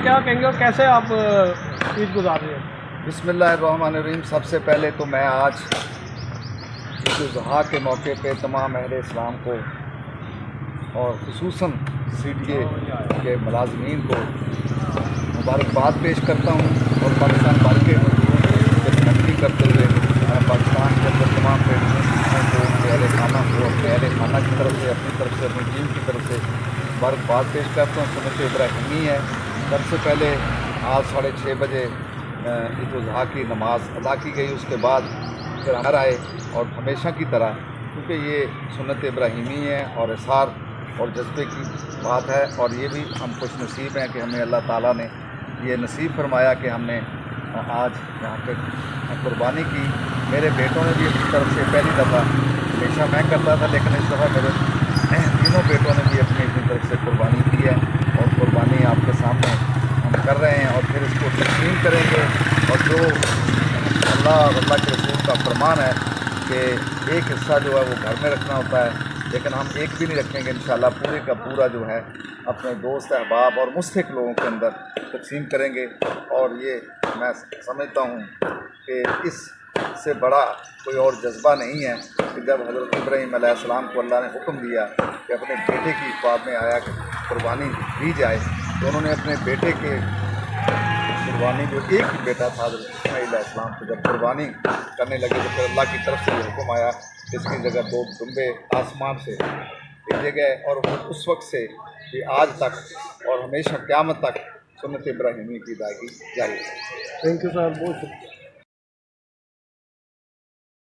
کیا کہیں گے اور کیسے آپ عید گزار رہے ہیں؟ بسم اللہ الرحمن الرحیم۔ سب سے پہلے تو میں آج عید الاضحیٰ کے موقع پہ تمام اہل اسلام کو اور خصوصاً CDA کے ملازمین کو مبارکباد پیش کرتا ہوں اور پاکستان بھر کے مزدوروں کی نقلی کرتے ہوئے میں پاکستان کے اندر تمام پیشوں کو ان کے اہل خانہ کو اپنے اہل خانہ کی طرف سے اپنی ٹیم کی طرف سے مبارکباد پیش کرتا ہوں۔ سنت ابراہیمی ہے۔ سب سے پہلے آج 6:30 بجے عید الاضحیٰ کی نماز ادا کی گئی، اس کے بعد پھر ہم گھر آئے اور ہمیشہ کی طرح، کیونکہ یہ سنت ابراہیمی ہے اور احسار اور جذبے کی بات ہے، اور یہ بھی ہم خوش نصیب ہیں کہ ہمیں اللہ تعالیٰ نے یہ نصیب فرمایا کہ ہم نے آج یہاں پہ قربانی کی۔ میرے بیٹوں نے بھی اپنی طرف سے پہلی دفعہ، ہمیشہ میں کرتا تھا لیکن اس دفعہ میرے تینوں بیٹوں نے بھی اپنی طرف سے قربانی کی ہے، اور قربانی آپ کے سامنے ہم کر رہے ہیں اور پھر اس کو تقسیم کریں گے۔ اور جو اللہ اور اللہ کے رسول کا فرمان ہے کہ ایک حصہ جو ہے وہ گھر میں رکھنا ہوتا ہے، لیکن ہم ایک بھی نہیں رکھیں گے انشاءاللہ، پورے کا پورا جو ہے اپنے دوست احباب اور مستحق لوگوں کے اندر تقسیم کریں گے۔ اور یہ میں سمجھتا ہوں کہ اس سے بڑا کوئی اور جذبہ نہیں ہے کہ جب حضرت ابراہیم علیہ السلام کو اللہ نے حکم دیا کہ اپنے بیٹے کی خواب میں آیا کہ قربانی دی جائے، تو انہوں نے اپنے بیٹے کے قربانی، جو ایک ہی بیٹا تھا حضرت اسماعیل علیہ السلام کو، جب قربانی کرنے لگے تو پھر اللہ کی طرف سے یہ حکم آیا کہ اس کی جگہ 2 ڈمبے آسمان سے بھیجے گئے، اور وہ اس وقت سے یہ آج تک اور ہمیشہ قیامت تک سنت ابراہیمی کی ادائیگی جاری ہے۔ تھینک یو سر، بہت شکریہ۔